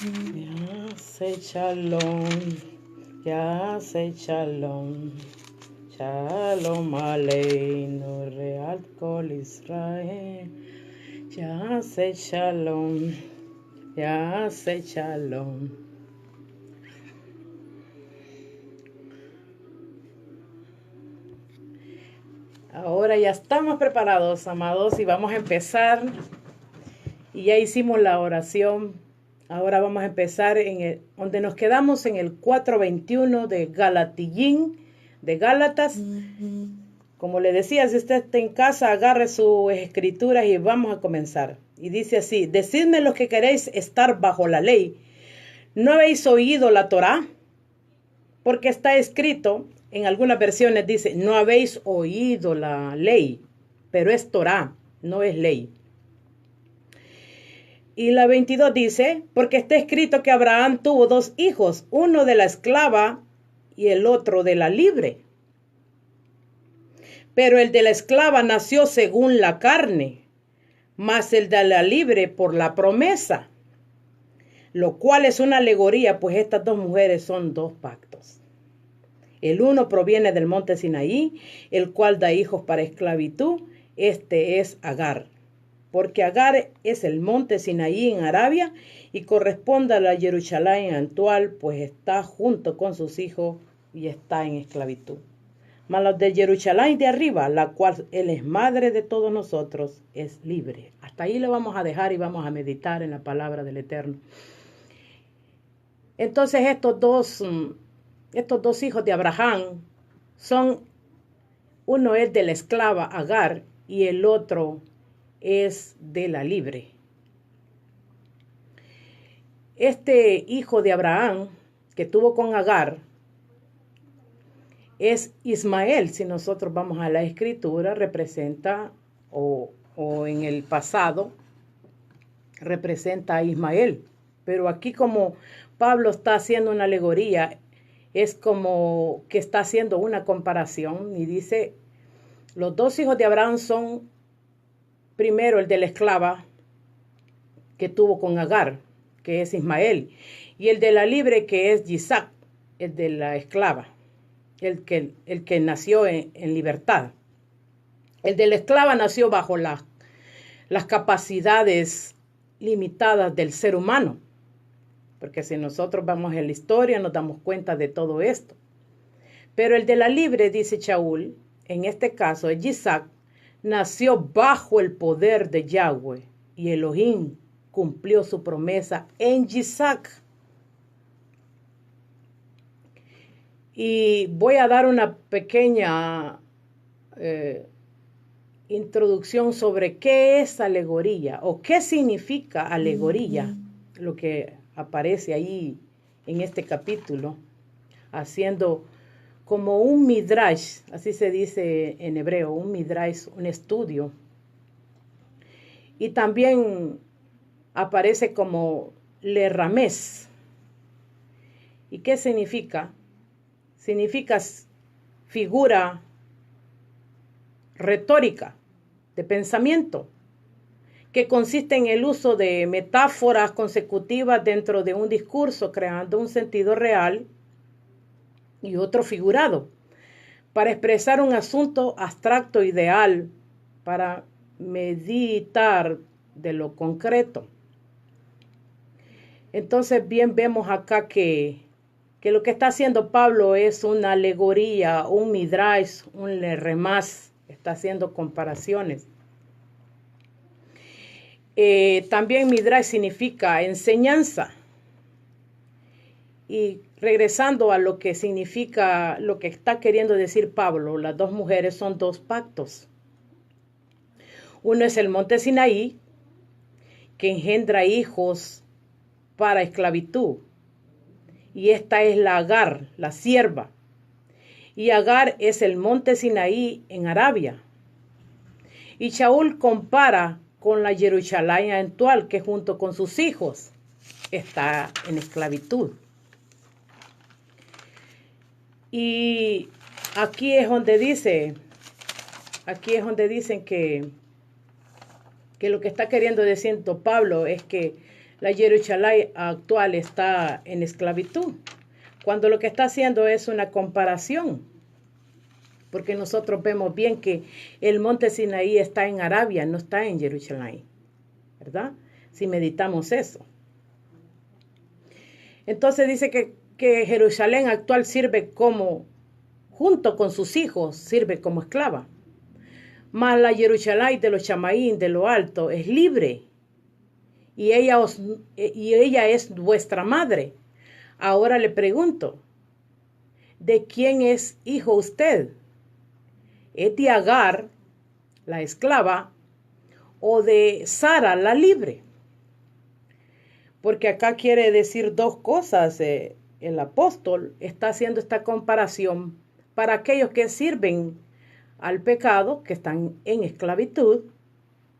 Yahse Shalom, Yahse Shalom, Shalom Aleinu, Real Kol Israel. Yahse Shalom, Yahse Shalom. Ahora ya estamos preparados, amados, y vamos a empezar. Y ya hicimos la oración. Ahora vamos a empezar donde nos quedamos en el 4:21 de Galatillín, de Gálatas. Como le decía, si usted está en casa, agarre sus escrituras y vamos a comenzar. Y dice así: decidme los que queréis estar bajo la ley. ¿No habéis oído la Torá? Porque está escrito, en algunas versiones dice, no habéis oído la ley, pero es Torá, no es ley. Y la 22 dice, porque está escrito que Abraham tuvo 2 hijos, uno de la esclava y el otro de la libre. Pero el de la esclava nació según la carne, mas el de la libre por la promesa, lo cual es una alegoría, pues estas 2 mujeres son 2 pactos. El uno proviene del monte Sinaí, el cual da hijos para esclavitud. Este es Agar, porque Agar es el monte Sinaí en Arabia y corresponde a la Jerusalén actual, pues está junto con sus hijos y está en esclavitud. Mas los de Jerusalén de arriba, la cual él es madre de todos nosotros, es libre. Hasta ahí lo vamos a dejar y vamos a meditar en la palabra del Eterno. Entonces estos dos hijos de Abraham uno es de la esclava Agar y el otro es de la libre. Este hijo de Abraham que tuvo con Agar es Ismael. Si nosotros vamos a la escritura, representa o en el pasado representa a Ismael. Pero aquí, como Pablo está haciendo una alegoría, es como que está haciendo una comparación y dice, los 2 hijos de Abraham son, primero el de la esclava que tuvo con Agar, que es Ismael, y el de la libre, que es Isaac, el de la esclava, el que nació en libertad. El de la esclava nació bajo las capacidades limitadas del ser humano, porque si nosotros vamos en la historia nos damos cuenta de todo esto. Pero el de la libre, dice Shaul, en este caso es Isaac, nació bajo el poder de Yahweh y Elohim cumplió su promesa en Isaac. Y voy a dar una pequeña introducción sobre qué es alegoría o qué significa alegoría, lo que aparece ahí en este capítulo, haciendo como un midrash, así se dice en hebreo, un midrash, un estudio. Y también aparece como le ramés. ¿Y qué significa? Significa figura retórica de pensamiento, que consiste en el uso de metáforas consecutivas dentro de un discurso, creando un sentido real y otro figurado, para expresar un asunto abstracto ideal, para meditar de lo concreto. Entonces bien vemos acá que lo que está haciendo Pablo es una alegoría, un midrash, un leremás, está haciendo comparaciones. También midrash significa enseñanza. Y regresando a lo que significa, lo que está queriendo decir Pablo, las 2 mujeres son 2 pactos. Uno es el monte Sinaí, que engendra hijos para esclavitud. Y esta es la Agar, la sierva. Y Agar es el monte Sinaí en Arabia. Y Shaul compara con la Jerusalén actual, que junto con sus hijos está en esclavitud. Y aquí es donde dicen que lo que está queriendo decir Pablo es que la Jerusalén actual está en esclavitud, cuando lo que está haciendo es una comparación, porque nosotros vemos bien que el monte Sinaí está en Arabia, no está en Jerusalén, ¿verdad? Si meditamos eso. Entonces dice que Jerusalén actual sirve como, junto con sus hijos, sirve como esclava. Mas la Jerusalén de los Chamaín, de lo alto, es libre. Y ella es vuestra madre. Ahora le pregunto, ¿de quién es hijo usted? ¿Es de Agar, la esclava, o de Sara, la libre? Porque acá quiere decir dos cosas. El apóstol está haciendo esta comparación para aquellos que sirven al pecado, que están en esclavitud,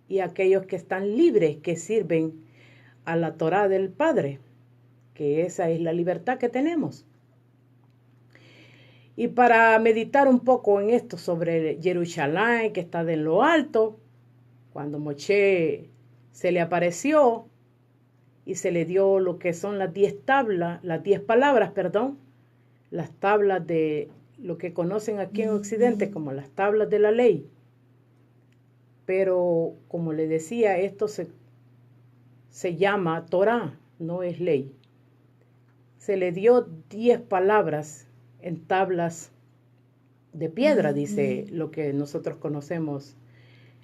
y aquellos que están libres, que sirven a la Torá del Padre, que esa es la libertad que tenemos. Y para meditar un poco en esto sobre Jerusalén, que está de lo alto, cuando Moshe se le apareció y se le dio lo que son las 10 tablas, las 10 palabras, perdón, las tablas de lo que conocen aquí en Occidente como las tablas de la ley. Pero, como le decía, esto se llama Torá, no es ley. Se le dio 10 palabras en tablas de piedra, dice lo que nosotros conocemos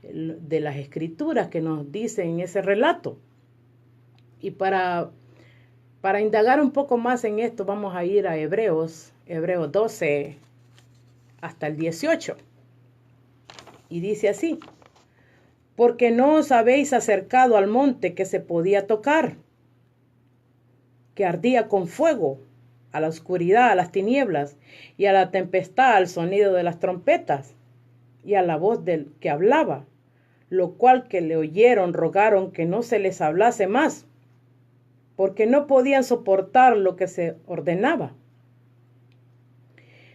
de las escrituras que nos dicen ese relato. Y para indagar un poco más en esto, vamos a ir a Hebreos 12 hasta el 18. Y dice así: porque no os habéis acercado al monte que se podía tocar, que ardía con fuego, a la oscuridad, a las tinieblas, y a la tempestad, al sonido de las trompetas, y a la voz del que hablaba, lo cual que le oyeron rogaron que no se les hablase más, porque no podían soportar lo que se ordenaba.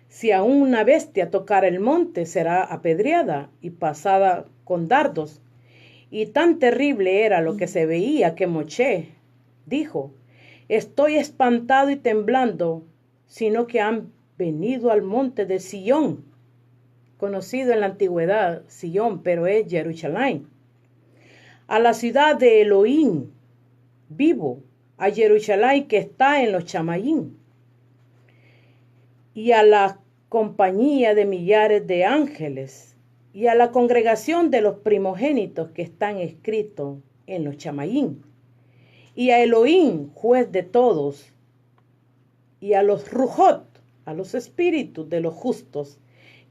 Si aún una bestia tocara el monte, será apedreada y pasada con dardos. Y tan terrible era lo que se veía que Moshe dijo: estoy espantado y temblando, sino que han venido al monte de Sión, conocido en la antigüedad Sión, pero es Jerusalén, a la ciudad de Elohim vivo, a Jerusalén que está en los Chamaín, y a la compañía de millares de ángeles, y a la congregación de los primogénitos que están escritos en los Chamaín, y a Elohim, juez de todos, y a los Rujot, a los espíritus de los justos,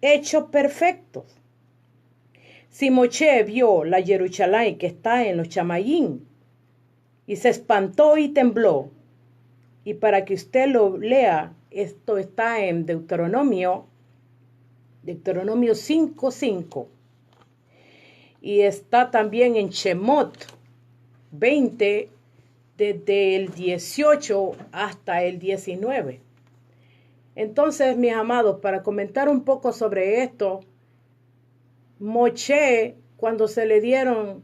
hechos perfectos. Si Moshe vio la Jerusalén que está en los Chamaín, y se espantó y tembló, y para que usted lo lea, esto está en Deuteronomio 5:5, y está también en Shemot 20, desde el 18 hasta el 19. Entonces, mis amados, para comentar un poco sobre esto, Moshe, cuando se le dieron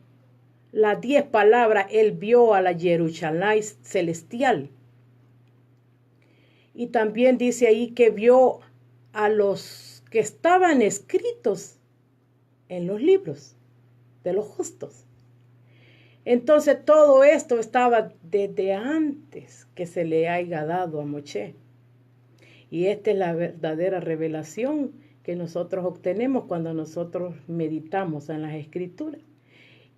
las 10 palabras, él vio a la Jerusalén celestial. Y también dice ahí que vio a los que estaban escritos en los libros de los justos. Entonces todo esto estaba desde antes que se le haya dado a Moshe. Y esta es la verdadera revelación que nosotros obtenemos cuando nosotros meditamos en las escrituras.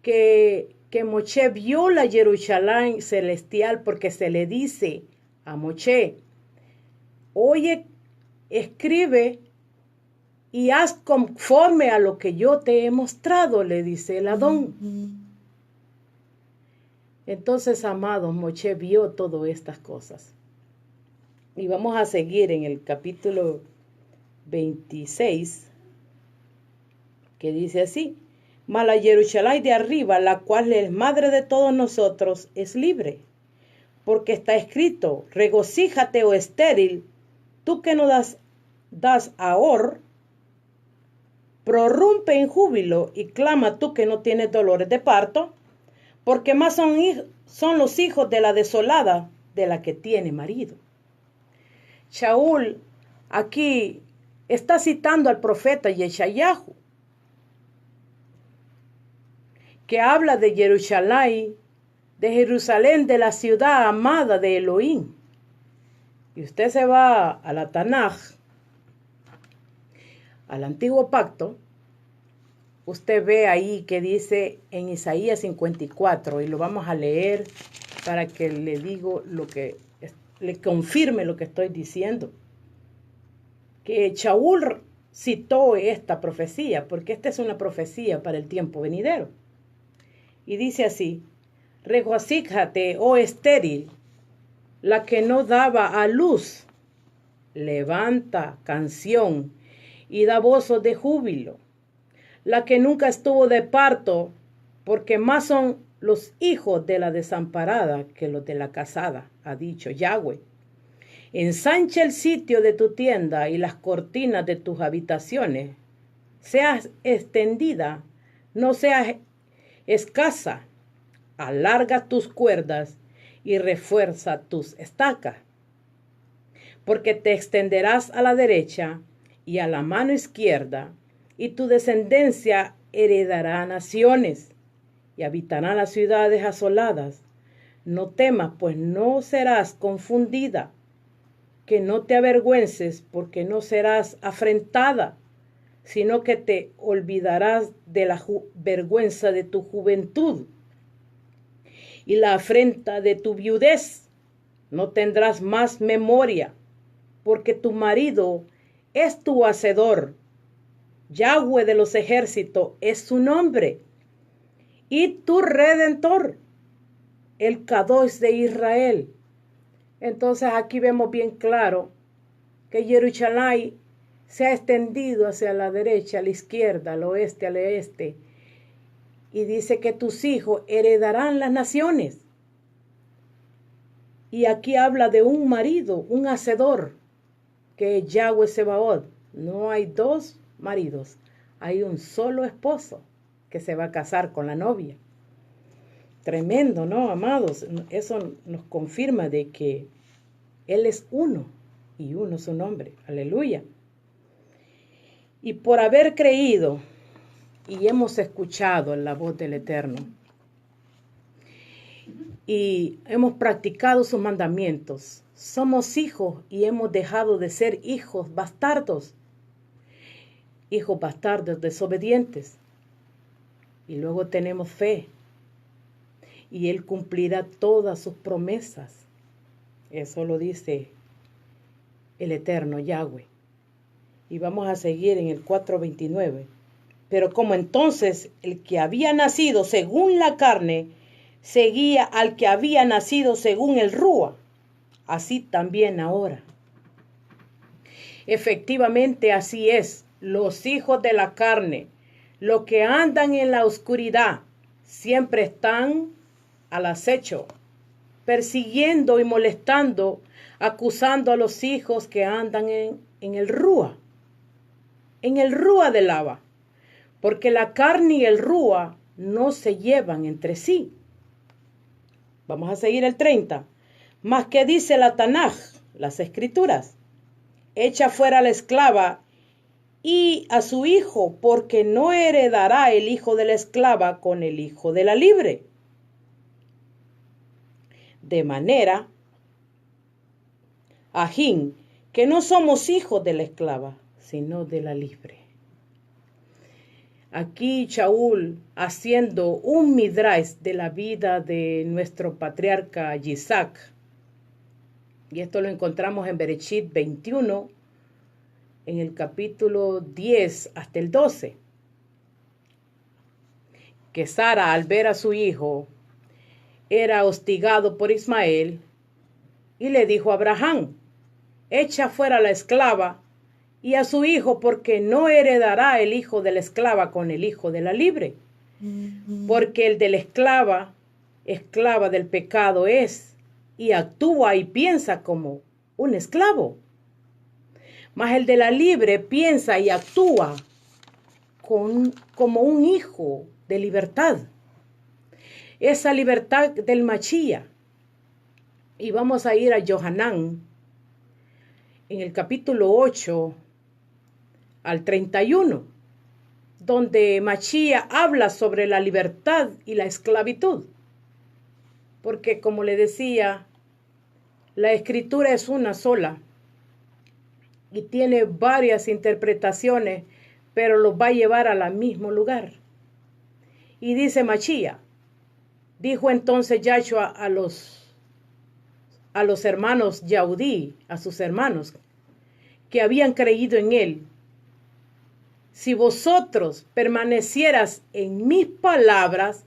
Que Moshe vio la Jerusalén celestial, porque se le dice a Moshe: oye, escribe y haz conforme a lo que yo te he mostrado, le dice el Adón. Entonces, amados, Moshe vio todas estas cosas. Y vamos a seguir en el capítulo 26, que dice así: mas la Jerusalén de arriba, la cual es madre de todos nosotros, es libre, porque está escrito: regocíjate, oh estéril, tú que no das ahor, prorrumpe en júbilo y clama tú que no tienes dolores de parto, porque más son son los hijos de la desolada, de la que tiene marido. Shaul aquí está citando al profeta Yeshayahu, que habla de Jerusalén, de la ciudad amada de Elohim. Y usted se va a la Tanaj, al antiguo pacto, usted ve ahí que dice en Isaías 54, y lo vamos a leer para que le confirme lo que estoy diciendo, que Shaul citó esta profecía, porque esta es una profecía para el tiempo venidero. Y dice así: regocíjate, oh estéril, la que no daba a luz, levanta canción y da voces de júbilo, la que nunca estuvo de parto, porque más son los hijos de la desamparada que los de la casada, ha dicho Yahweh. Ensancha el sitio de tu tienda y las cortinas de tus habitaciones. Seas extendida, no seas escasa. Alarga tus cuerdas y refuerza tus estacas. Porque te extenderás a la derecha y a la mano izquierda, y tu descendencia heredará naciones y habitará las ciudades asoladas. No temas, pues no serás confundida, que no te avergüences, porque no serás afrentada, sino que te olvidarás de la vergüenza de tu juventud y la afrenta de tu viudez. No tendrás más memoria, porque tu marido es tu hacedor. Yahweh de los ejércitos es su nombre, y tu redentor, el Kadosh de Israel. Entonces aquí vemos bien claro que Jerusalén se ha extendido hacia la derecha, a la izquierda, al oeste, al este. Y dice que tus hijos heredarán las naciones. Y aquí habla de un marido, un hacedor, que es Yahweh Sebaot. No hay dos maridos, hay un solo esposo que se va a casar con la novia. Tremendo, ¿no, amados? Eso nos confirma de que Él es uno y uno su nombre. Aleluya. Y por haber creído y hemos escuchado la voz del Eterno y hemos practicado sus mandamientos, somos hijos y hemos dejado de ser hijos bastardos desobedientes. Y luego tenemos fe y Él cumplirá todas sus promesas. Eso lo dice el Eterno Yahweh. Y vamos a seguir en el 4:29. Pero como entonces el que había nacido según la carne seguía al que había nacido según el Rúa, así también ahora. Efectivamente así es. Los hijos de la carne, los que andan en la oscuridad, siempre están al acecho, persiguiendo y molestando, acusando a los hijos que andan en el Rúa del Abba, porque la carne y el Rúa no se llevan entre sí. Vamos a seguir el 30. Mas que dice la Tanaj, las escrituras: echa fuera a la esclava y a su hijo, porque no heredará el hijo de la esclava con el hijo de la libre. De manera, ajín, que no somos hijos de la esclava, sino de la libre. Aquí Shaul haciendo un midrash de la vida de nuestro patriarca Isaac. Y esto lo encontramos en Bereshit 21, en el capítulo 10 hasta el 12. Que Sara, al ver a su hijo, era hostigado por Ismael, y le dijo a Abraham: echa fuera la esclava y a su hijo, porque no heredará el hijo de la esclava con el hijo de la libre. Porque el de la esclava del pecado es, y actúa y piensa como un esclavo. Mas el de la libre piensa y actúa como un hijo de libertad. esa libertad del Machía. Y vamos a ir a Johanán, en el capítulo 8 al 31, donde Machía habla sobre la libertad y la esclavitud. Porque como le decía, la escritura es una sola y tiene varias interpretaciones, pero los va a llevar al mismo lugar. Y dice Machía, dijo entonces Yahshua a los hermanos Yaudí, a sus hermanos que habían creído en él, si vosotros permanecieras en mis palabras,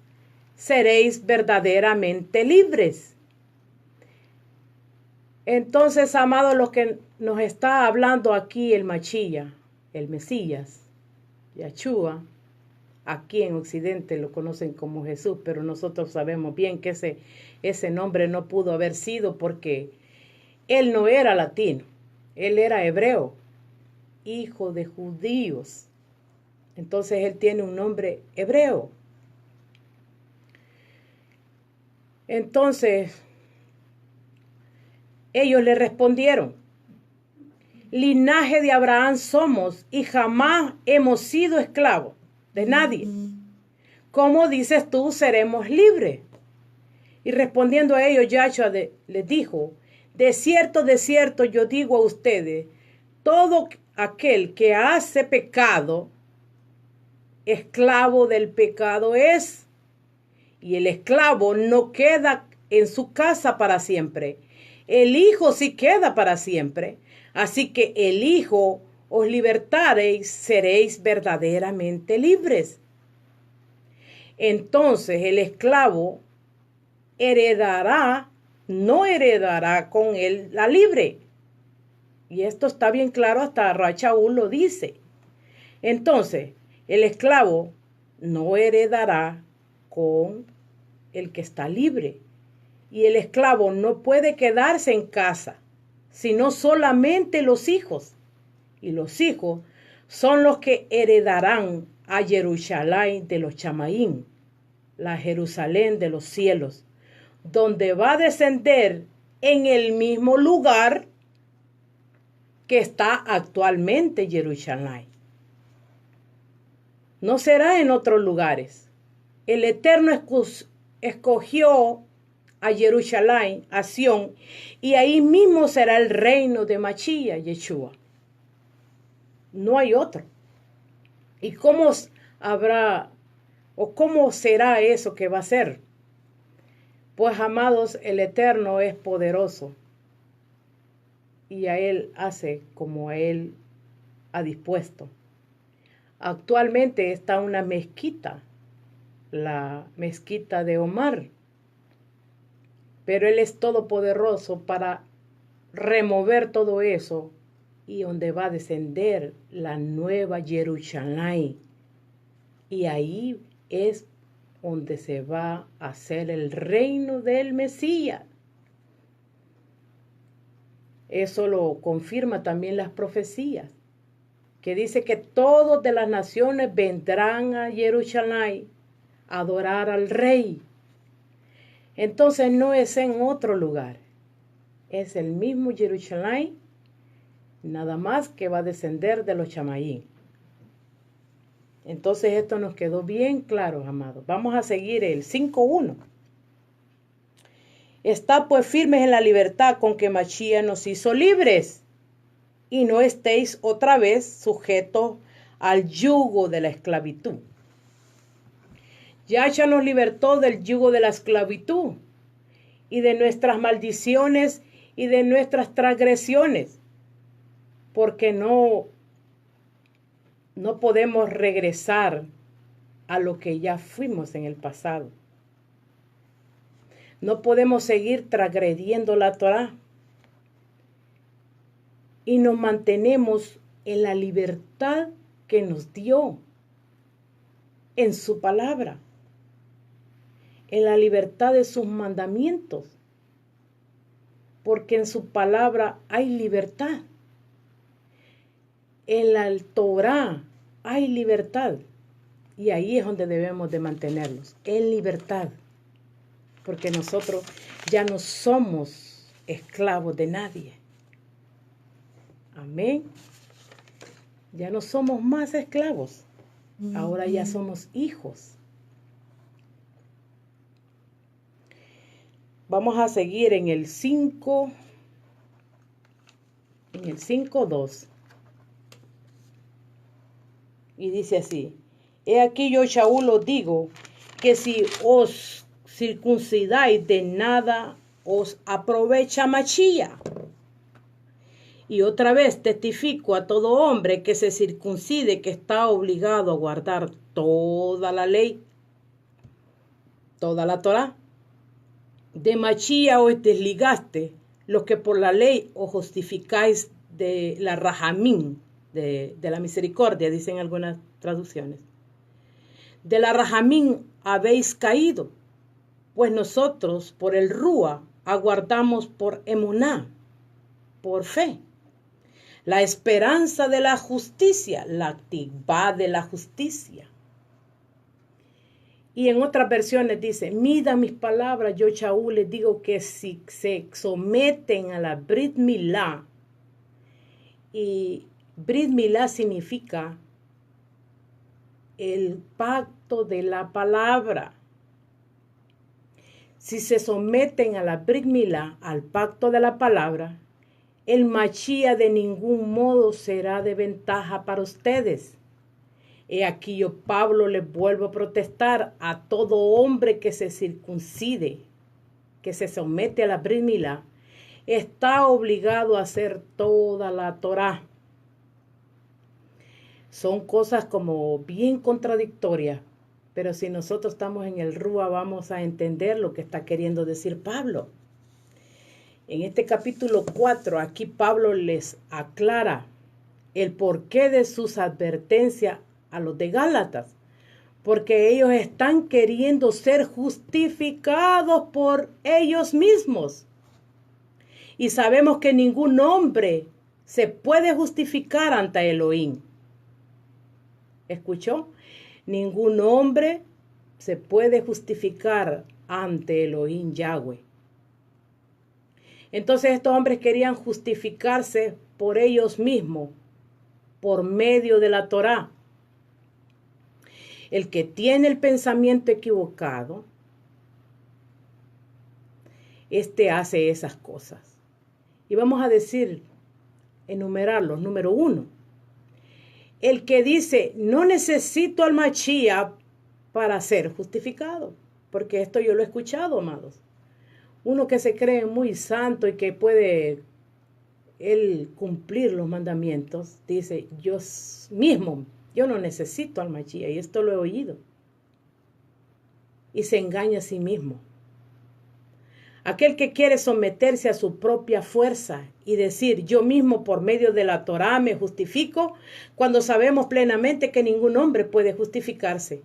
seréis verdaderamente libres. Entonces, amados, lo que nos está hablando aquí el Machía, el Mesías, Yahshua, aquí en Occidente lo conocen como Jesús, pero nosotros sabemos bien que ese nombre no pudo haber sido porque él no era latino, él era hebreo, hijo de judíos. Entonces él tiene un nombre hebreo. Entonces, ellos le respondieron, linaje de Abraham somos y jamás hemos sido esclavos de nadie. ¿Cómo dices tú seremos libres? Y respondiendo a ellos, Yahshua les dijo, de cierto yo digo a ustedes, todo aquel que hace pecado, esclavo del pecado es. Y el esclavo no queda en su casa para siempre. El Hijo sí queda para siempre. Así que el Hijo os libertaréis, seréis verdaderamente libres. Entonces el esclavo no heredará con él la libre. Y esto está bien claro, hasta Rachaúl lo dice. Entonces, el esclavo no heredará con el que está libre. Y el esclavo no puede quedarse en casa, sino solamente los hijos. Y los hijos son los que heredarán a Jerusalén de los Chamaín, la Jerusalén de los cielos, donde va a descender en el mismo lugar que está actualmente Jerusalén. No será en otros lugares. El Eterno escogió a Jerusalén, a Sión, y ahí mismo será el reino de Machía, Yeshua. No hay otro. ¿Y cómo habrá o cómo será eso que va a ser? Pues, amados, el Eterno es poderoso y a Él hace como a Él ha dispuesto. Actualmente está una mezquita, la mezquita de Omar, pero Él es todopoderoso para remover todo eso y donde va a descender la nueva Jerusalén. Y ahí es donde se va a hacer el reino del Mesías. Eso lo confirma también las profecías, que dice que todos de las naciones vendrán a Jerusalén a adorar al Rey. Entonces no es en otro lugar, es el mismo Jerusalén, nada más que va a descender de los Chamaín. Entonces esto nos quedó bien claro, amados. Vamos a seguir el 5.1. Está pues firmes en la libertad con que Machía nos hizo libres, y no estéis otra vez sujetos al yugo de la esclavitud. Yahshua nos libertó del yugo de la esclavitud y de nuestras maldiciones y de nuestras transgresiones, porque no podemos regresar a lo que ya fuimos en el pasado. No podemos seguir transgrediendo la Torá. Y nos mantenemos en la libertad que nos dio en su palabra, en la libertad de sus mandamientos, porque en su palabra hay libertad. En la Torá hay libertad, y ahí es donde debemos de mantenerlos, en libertad. porque nosotros ya no somos esclavos de nadie. Amén. Ya no somos más esclavos, ahora ya somos hijos. Vamos a seguir en el 5, en el 5:2. Y dice así: he aquí yo, Shaul, os digo que si os circuncidáis, de nada os aprovecha Machía. Y otra vez testifico a todo hombre que se circuncide, que está obligado a guardar toda la ley, toda la Torá. De Machía os desligaste, los que por la ley os justificáis de la rajamín, de la misericordia, dicen algunas traducciones. De la rajamín habéis caído, pues nosotros por el Rúa aguardamos por emuná, por fe, la esperanza de la justicia, la actividad de la justicia. Y en otras versiones dice: mida mis palabras, yo, Shaul, les digo que si se someten a la Brit Milá, y Brit Milá significa el pacto de la palabra. Si se someten a la Brit Milá, al pacto de la palabra, el Machía de ningún modo será de ventaja para ustedes. He aquí yo, Pablo, les vuelvo a protestar a todo hombre que se circuncide, que se somete a la Brit Milá, está obligado a hacer toda la Torá. Son cosas como bien contradictorias, pero si nosotros estamos en el Rúa vamos a entender lo que está queriendo decir Pablo. En este capítulo 4, aquí Pablo les aclara el porqué de sus advertencias a los de Gálatas, porque ellos están queriendo ser justificados por ellos mismos. Y sabemos que ningún hombre se puede justificar ante Elohim. ¿Escuchó? Ningún hombre se puede justificar ante Elohim Yahweh. Entonces estos hombres querían justificarse por ellos mismos, por medio de la Torá. El que tiene el pensamiento equivocado, hace esas cosas. Y vamos a decir, enumerarlos. Número 1, el que dice: no necesito al Machía para ser justificado. Porque esto yo lo he escuchado, amados. Uno que se cree muy santo y que puede él cumplir los mandamientos, dice: yo mismo, yo no necesito al Machía. Y esto lo he oído. Y se engaña a sí mismo. Aquel que quiere someterse a su propia fuerza y decir: yo mismo por medio de la Torá me justifico, cuando sabemos plenamente que ningún hombre puede justificarse.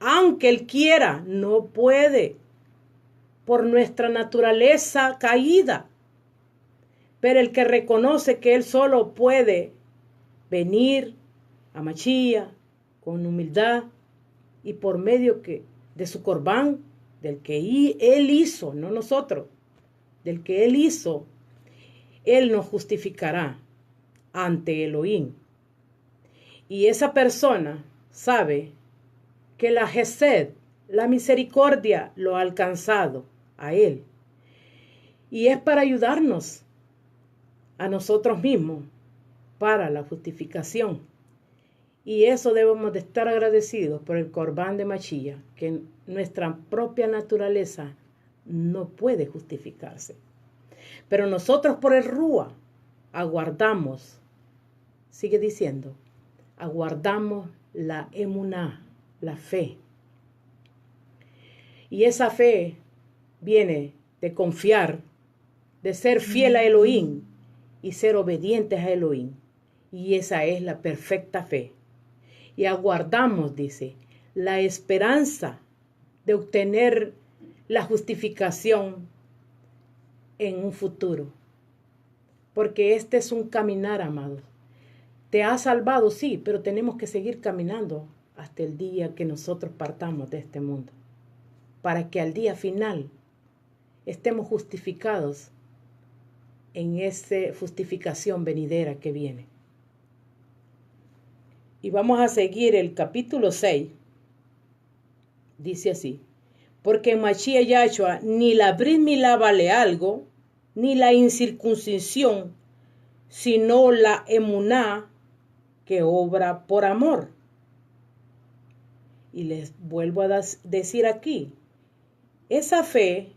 Aunque él quiera, no puede, por nuestra naturaleza caída. Pero el que reconoce que él solo puede venir a Machía con humildad y por medio de su corbán, del que él hizo, no nosotros, del que él hizo, él nos justificará ante Elohim. Y esa persona sabe que la Gesed, la misericordia, lo ha alcanzado a él. Y es para ayudarnos a nosotros mismos para la justificación. Y eso debemos de estar agradecidos por el corbán de Machía, que nuestra propia naturaleza no puede justificarse. Pero nosotros por el Rúa aguardamos, sigue diciendo, aguardamos la emuná, la fe. Y esa fe viene de confiar, de ser fiel a Elohim y ser obedientes a Elohim. Y esa es la perfecta fe. Y aguardamos, dice, la esperanza de obtener la justificación en un futuro. Porque este es un caminar, amados. Te ha salvado, sí, pero tenemos que seguir caminando hasta el día que nosotros partamos de este mundo. Para que al día final estemos justificados en esa justificación venidera que viene. Y vamos a seguir el capítulo 6. Dice así: porque en Mashiach Yahshua ni la Brit Milá vale algo, ni la incircuncisión, sino la emuná que obra por amor. Y les vuelvo a decir aquí, esa fe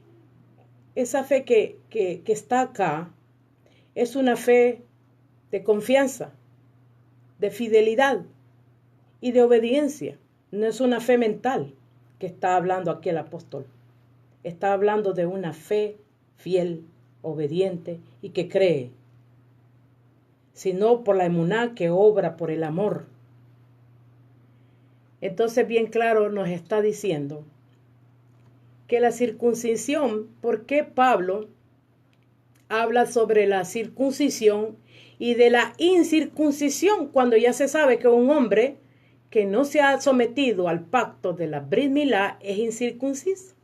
que está acá, es una fe de confianza, de fidelidad y de obediencia. No es una fe mental que está hablando aquí el apóstol. Está hablando de una fe fiel, obediente y que cree, sino por la emuná que obra por el amor. Entonces bien claro nos está diciendo que la circuncisión, ¿por qué Pablo habla sobre la circuncisión y de la incircuncisión cuando ya se sabe que un hombre que no se ha sometido al pacto de la Brit Milá es incircunciso?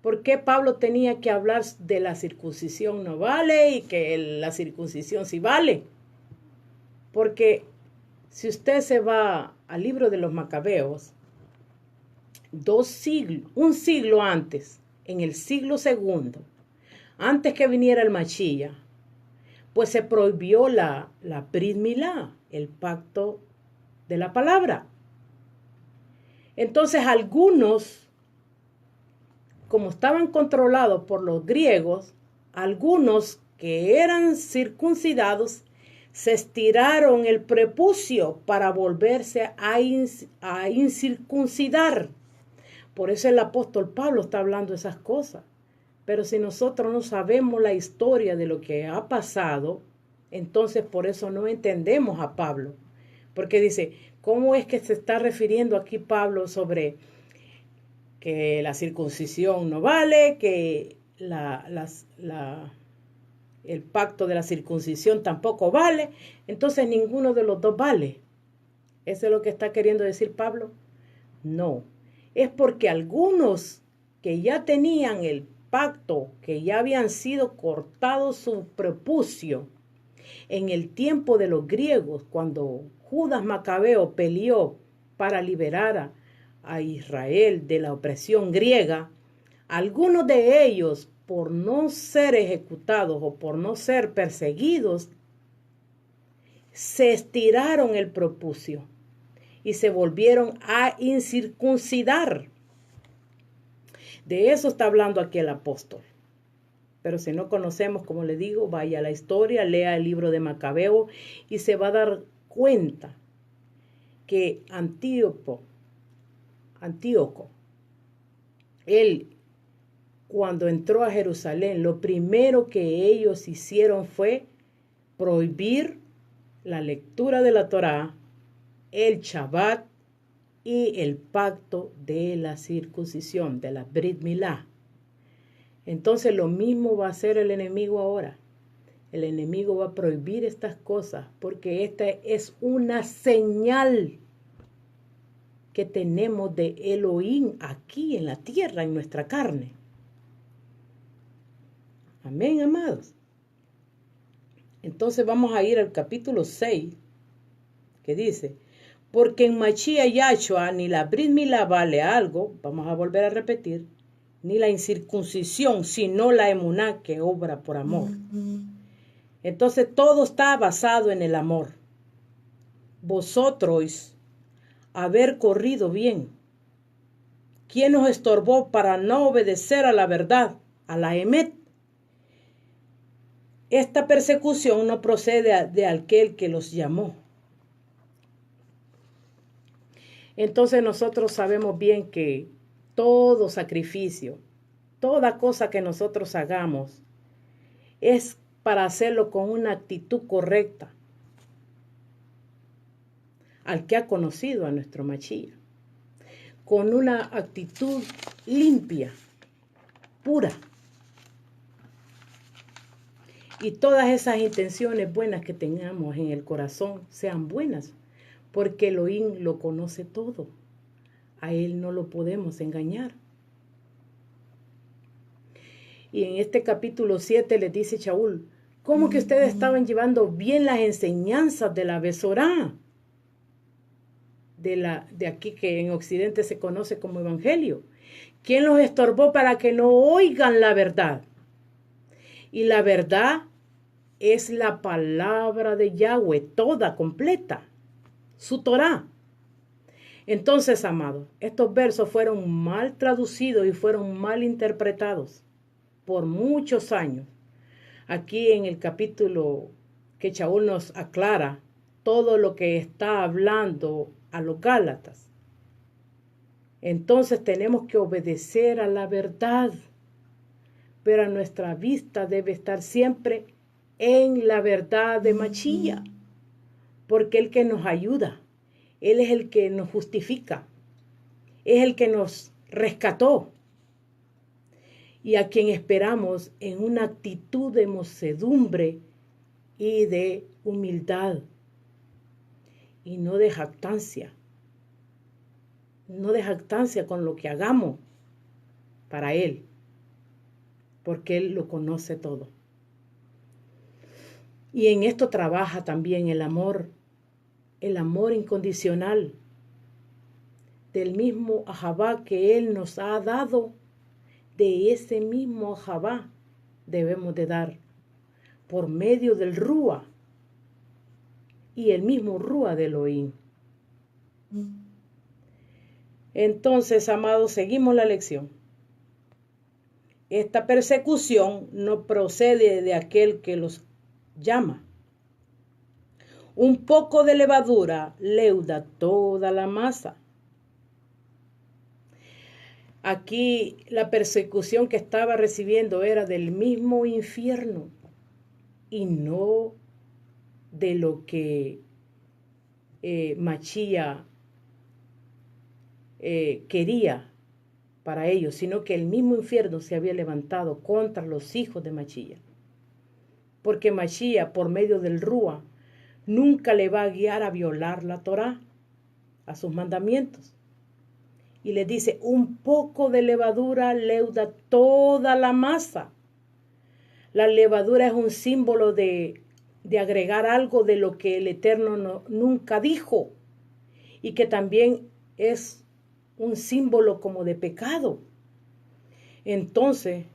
¿Por qué Pablo tenía que hablar de la circuncisión no vale y que la circuncisión sí vale? Porque si usted se va al libro de los Macabeos, un siglo antes, en el siglo segundo, antes que viniera el Mashiach, pues se prohibió la Brit Milá, el pacto de la palabra. Entonces algunos, como estaban controlados por los griegos, algunos que eran circuncidados se estiraron el prepucio para volverse a incircuncidar. Por eso el apóstol Pablo está hablando de esas cosas. Pero si nosotros no sabemos la historia de lo que ha pasado, entonces por eso no entendemos a Pablo. Porque dice, ¿cómo es que se está refiriendo aquí Pablo sobre que la circuncisión no vale, que el pacto de la circuncisión tampoco vale? Entonces ninguno de los dos vale. ¿Eso es lo que está queriendo decir Pablo? No, es porque algunos que ya tenían el pacto, que ya habían sido cortados su prepucio en el tiempo de los griegos, cuando Judas Macabeo peleó para liberar a Israel de la opresión griega, algunos de ellos, por no ser ejecutados o por no ser perseguidos, se estiraron el prepucio y se volvieron a incircuncidar. De eso está hablando aquí el apóstol. Pero si no conocemos, como le digo, vaya a la historia, lea el libro de Macabeo y se va a dar cuenta que Antíoco, él cuando entró a Jerusalén, lo primero que ellos hicieron fue prohibir la lectura de la Torá, el Shabbat y el pacto de la circuncisión, de la Brit Milá. Entonces lo mismo va a hacer el enemigo ahora. El enemigo va a prohibir estas cosas porque esta es una señal que tenemos de Elohim aquí en la tierra, en nuestra carne. Amén, amados. Entonces vamos a ir al capítulo 6, que dice, porque en Mashiach Yahshua ni la Brit Milá vale algo, vamos a volver a repetir, ni la incircuncisión, sino la emuná que obra por amor. Entonces todo está basado en el amor. Vosotros haber corrido bien. ¿Quién os estorbó para no obedecer a la verdad, a la emet? Esta persecución no procede de aquel que los llamó. Entonces nosotros sabemos bien que todo sacrificio, toda cosa que nosotros hagamos, es para hacerlo con una actitud correcta al que ha conocido a nuestro Mashiach, con una actitud limpia, pura. Y todas esas intenciones buenas que tengamos en el corazón sean buenas, porque Elohim lo conoce todo. A Él no lo podemos engañar. Y en este capítulo 7 les dice Shaul, ¿cómo que ustedes estaban llevando bien las enseñanzas de la Besorá? De aquí que en Occidente se conoce como Evangelio. ¿Quién los estorbó para que no oigan la verdad? Y la verdad es la palabra de Yahweh, toda completa, su Torá. Entonces, amados, estos versos fueron mal traducidos y fueron mal interpretados por muchos años. Aquí en el capítulo que Shaul nos aclara todo lo que está hablando a los Gálatas. Entonces tenemos que obedecer a la verdad, pero nuestra vista debe estar siempre en la verdad de Machía, porque Él que nos ayuda, Él es el que nos justifica, es el que nos rescató y a quien esperamos en una actitud de mansedumbre y de humildad y no de jactancia. No de jactancia con lo que hagamos para Él, porque Él lo conoce todo. Y en esto trabaja también el amor incondicional del mismo Ahabá que Él nos ha dado. De ese mismo Ahabá debemos de dar por medio del Rúa y el mismo Rúa de Elohim. Entonces, amados, seguimos la lección. Esta persecución no procede de aquel que los llama. Un poco de levadura leuda toda la masa. Aquí la persecución que estaba recibiendo era del mismo infierno y no de lo que Machía quería para ellos, sino que el mismo infierno se había levantado contra los hijos de Machía. Porque Machía, por medio del Rúa, nunca le va a guiar a violar la Torá, a sus mandamientos. Y le dice, un poco de levadura leuda toda la masa. La levadura es un símbolo de agregar algo de lo que el Eterno nunca dijo. Y que también es un símbolo como de pecado. Entonces,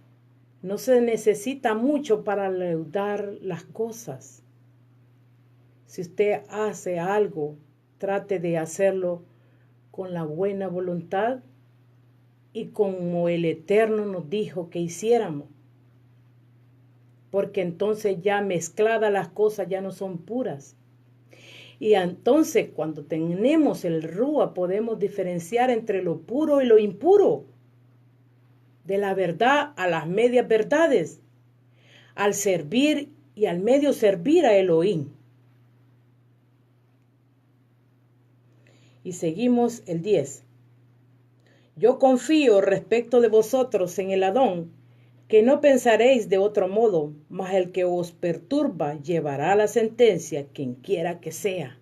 no se necesita mucho para leudar las cosas. Si usted hace algo, trate de hacerlo con la buena voluntad y como el Eterno nos dijo que hiciéramos. Porque entonces ya mezcladas las cosas ya no son puras. Y entonces cuando tenemos el Rúa podemos diferenciar entre lo puro y lo impuro. De la verdad a las medias verdades. Al servir y al medio servir a Elohim. Y seguimos el 10. Yo confío respecto de vosotros en el Adón, que no pensaréis de otro modo, mas el que os perturba llevará la sentencia, quien quiera que sea.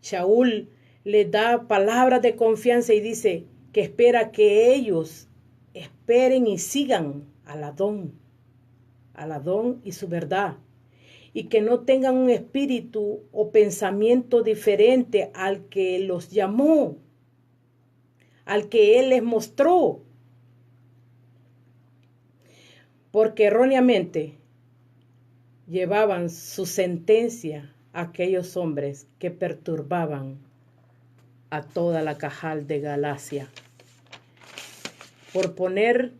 Shaul le da palabras de confianza y dice que espera que ellos esperen y sigan al Adón y su verdad, y que no tengan un espíritu o pensamiento diferente al que los llamó, al que Él les mostró. Porque erróneamente llevaban su sentencia a aquellos hombres que perturbaban a toda la cajal de Galacia. Por poner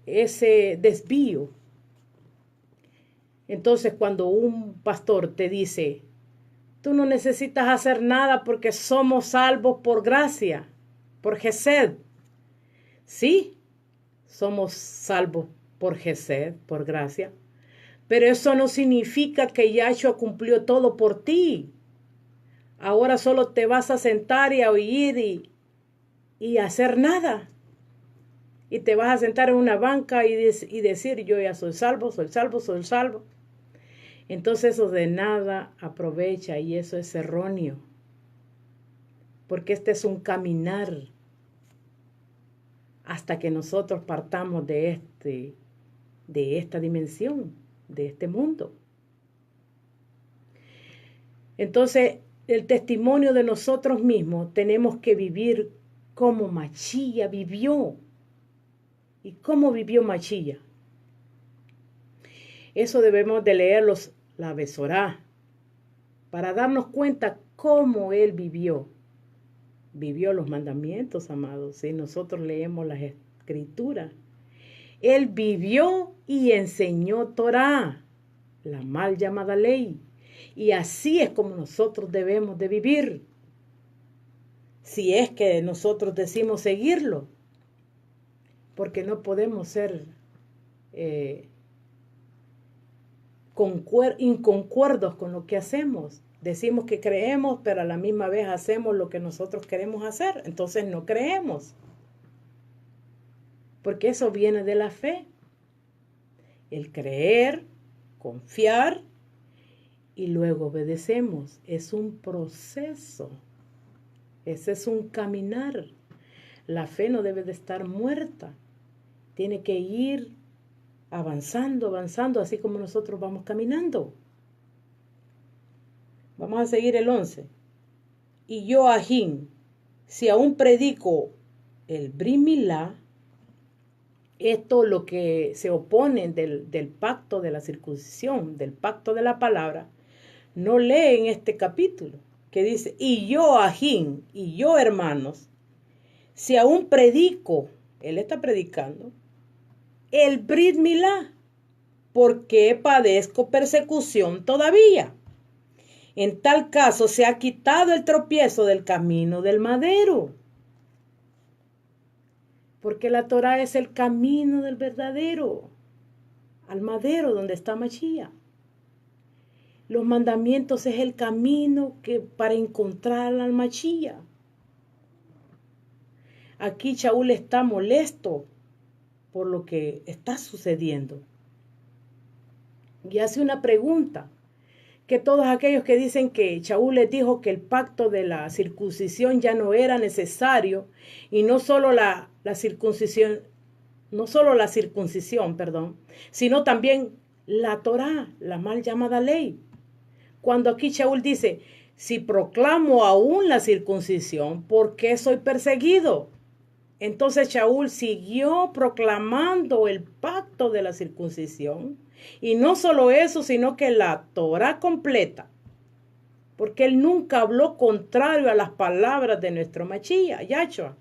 ese desvío. Entonces, cuando un pastor te dice, tú no necesitas hacer nada porque somos salvos por gracia, por Gesed. Sí, somos salvos por Gesed, por gracia. Pero eso no significa que Yahshua cumplió todo por ti. Ahora solo te vas a sentar y a oír y hacer nada. Y te vas a sentar en una banca y decir, yo ya soy salvo, soy salvo, soy salvo. Entonces eso de nada aprovecha y eso es erróneo. Porque este es un caminar hasta que nosotros partamos de esta dimensión, de este mundo. Entonces, el testimonio de nosotros mismos tenemos que vivir como Machía vivió. ¿Y cómo vivió Machía? Eso debemos de leerlos la Besorá para darnos cuenta cómo él vivió. Vivió los mandamientos, amados. Si nosotros leemos las escrituras, él vivió y enseñó Torá, la mal llamada ley. Y así es como nosotros debemos de vivir. Si es que nosotros decimos seguirlo. Porque no podemos ser inconcuerdos con lo que hacemos. Decimos que creemos, pero a la misma vez hacemos lo que nosotros queremos hacer. Entonces no creemos. Porque eso viene de la fe. El creer, confiar y luego obedecemos. Es un proceso. Ese es un caminar. La fe no debe de estar muerta. Tiene que ir avanzando, avanzando, así como nosotros vamos caminando. Vamos a seguir el 11. Y yo, Ajín, si aún predico el Brit Milá, esto lo que se opone del pacto de la circuncisión, del pacto de la palabra, no leen este capítulo, que dice, y yo, Ajín, y yo, hermanos, si aún predico, él está predicando, el Brit Milá, porque padezco persecución todavía. En tal caso se ha quitado el tropiezo del camino del madero. Porque la Torá es el camino del verdadero, al madero donde está Machía. Los mandamientos es el camino para encontrar al Machía. Aquí Shaul está molesto por lo que está sucediendo. Y hace una pregunta, que todos aquellos que dicen que Shaul les dijo que el pacto de la circuncisión ya no era necesario, y no solo la circuncisión, sino también la Torá, la mal llamada ley. Cuando aquí Shaul dice, si proclamo aún la circuncisión, ¿por qué soy perseguido? Entonces Shaul siguió proclamando el pacto de la circuncisión. Y no solo eso, sino que la Torá completa. Porque él nunca habló contrario a las palabras de nuestro Machía, Yahshua.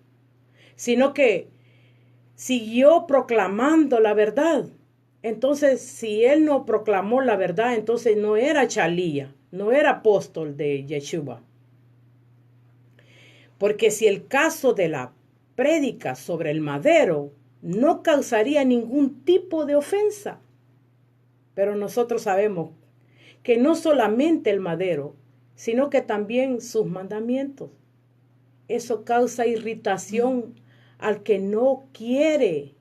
Sino que siguió proclamando la verdad. Entonces, si él no proclamó la verdad, entonces no era Chalía, no era apóstol de Yeshua. Porque si el caso de la prédica sobre el madero no causaría ningún tipo de ofensa. Pero nosotros sabemos que no solamente el madero, sino que también sus mandamientos. Eso causa irritación al que no quiere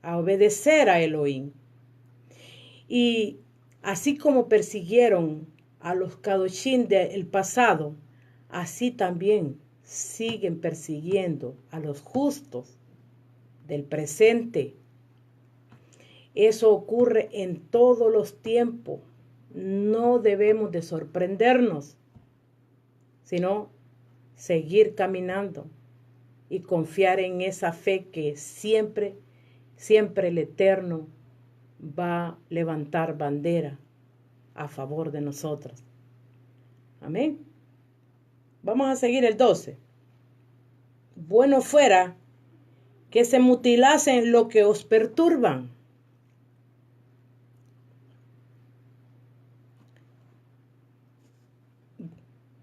obedecer a Elohim. Y así como persiguieron a los Kadoshim del pasado, así también siguen persiguiendo a los justos del presente. Eso ocurre en todos los tiempos. No debemos de sorprendernos, sino seguir caminando y confiar en esa fe que siempre, siempre el Eterno va a levantar bandera a favor de nosotros. Amén. Vamos a seguir el 12. Bueno fuera que se mutilasen lo que os perturban.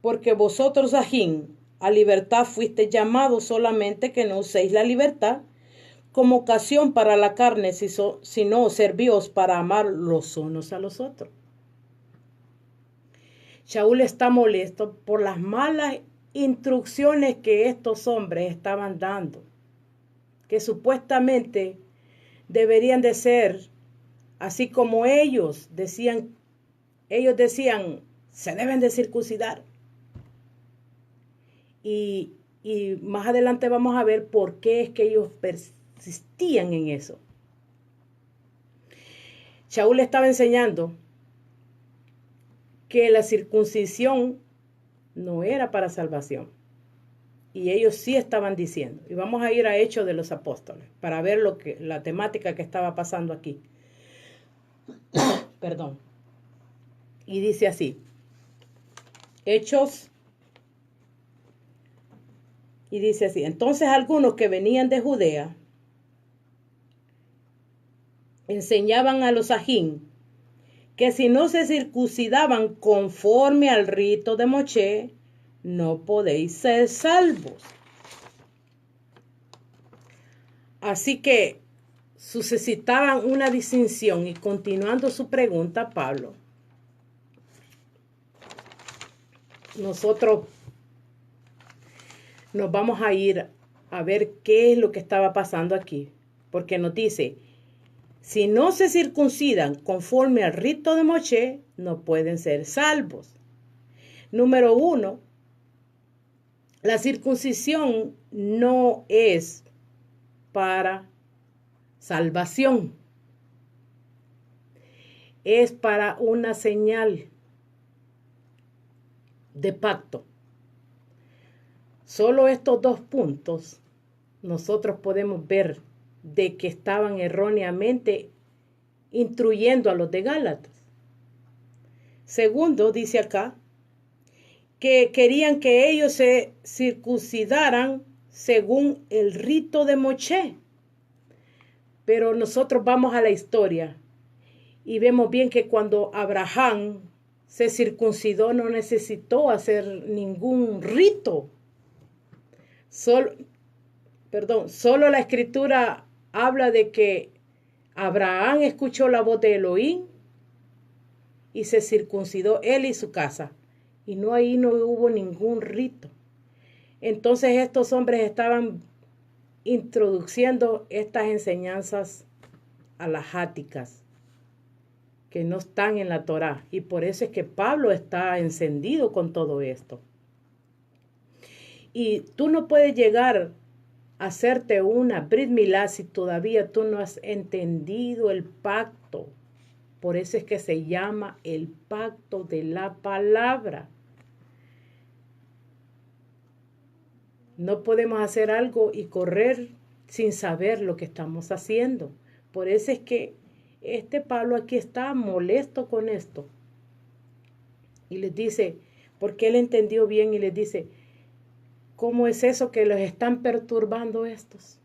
Porque vosotros, Ajín, a libertad fuiste llamados, solamente que no uséis la libertad como ocasión para la carne, sino servíos para amar los unos a los otros. Shaul está molesto por las malas instrucciones que estos hombres estaban dando, que supuestamente deberían de ser, así como ellos decían, se deben de circuncidar. Y más adelante vamos a ver por qué es que ellos insistían en eso. Shaul estaba enseñando que la circuncisión no era para salvación. Y ellos sí estaban diciendo. Y vamos a ir a Hechos de los Apóstoles para ver la temática que estaba pasando aquí. Perdón. Y dice así. Hechos. Y dice así. Entonces algunos que venían de Judea enseñaban a los ajín que si no se circuncidaban conforme al rito de Moisés, no podéis ser salvos. Así que suscitaban una distinción y continuando su pregunta, Pablo, nosotros nos vamos a ir a ver qué es lo que estaba pasando aquí, porque nos dice, si no se circuncidan conforme al rito de Moisés, no pueden ser salvos. Número 1, la circuncisión no es para salvación. Es para una señal de pacto. Solo estos 2 puntos nosotros podemos ver de que estaban erróneamente instruyendo a los de Gálatas. Segundo, dice acá, que querían que ellos se circuncidaran según el rito de Moisés. Pero nosotros vamos a la historia y vemos bien que cuando Abraham se circuncidó no necesitó hacer ningún rito. Solo la escritura habla de que Abraham escuchó la voz de Elohim y se circuncidó él y su casa. Y ahí no hubo ningún rito. Entonces estos hombres estaban introduciendo estas enseñanzas alaháticas que no están en la Torá. Y por eso es que Pablo está encendido con todo esto. Y tú no puedes llegar a hacerte una Brit Milá si todavía tú no has entendido el pacto. Por eso es que se llama el pacto de la palabra. No podemos hacer algo y correr sin saber lo que estamos haciendo. Por eso es que este Pablo aquí está molesto con esto. Y les dice, porque él entendió bien y les dice, ¿cómo es eso que los están perturbando estos?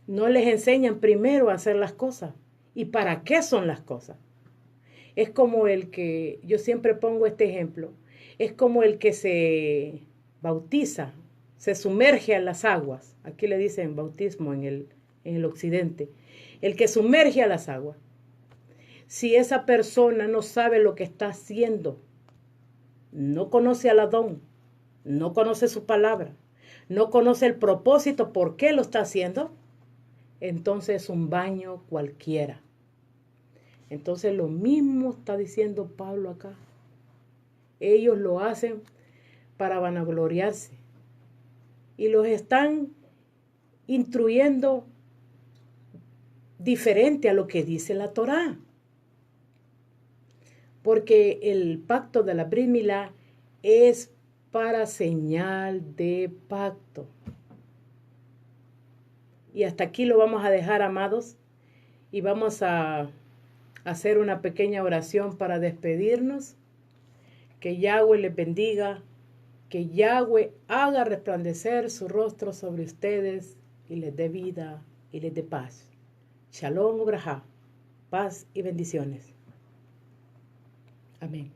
No les enseñan primero a hacer las cosas. ¿Y para qué son las cosas? Es como el que, yo siempre pongo este ejemplo, es como el que se bautiza, se sumerge a las aguas. Aquí le dicen bautismo en el occidente. El que sumerge a las aguas. Si esa persona no sabe lo que está haciendo, no conoce al Adón, no conoce su palabra, no conoce el propósito, por qué lo está haciendo, entonces es un baño cualquiera. Entonces lo mismo está diciendo Pablo acá. Ellos lo hacen para vanagloriarse y los están instruyendo diferente a lo que dice la Torá. Porque el pacto de la Brit Milá es para señal de pacto. Y hasta aquí lo vamos a dejar, amados, y vamos a hacer una pequeña oración para despedirnos. Que Yahweh les bendiga, que Yahweh haga resplandecer su rostro sobre ustedes y les dé vida y les dé paz. Shalom ubrajá, paz y bendiciones. Amén.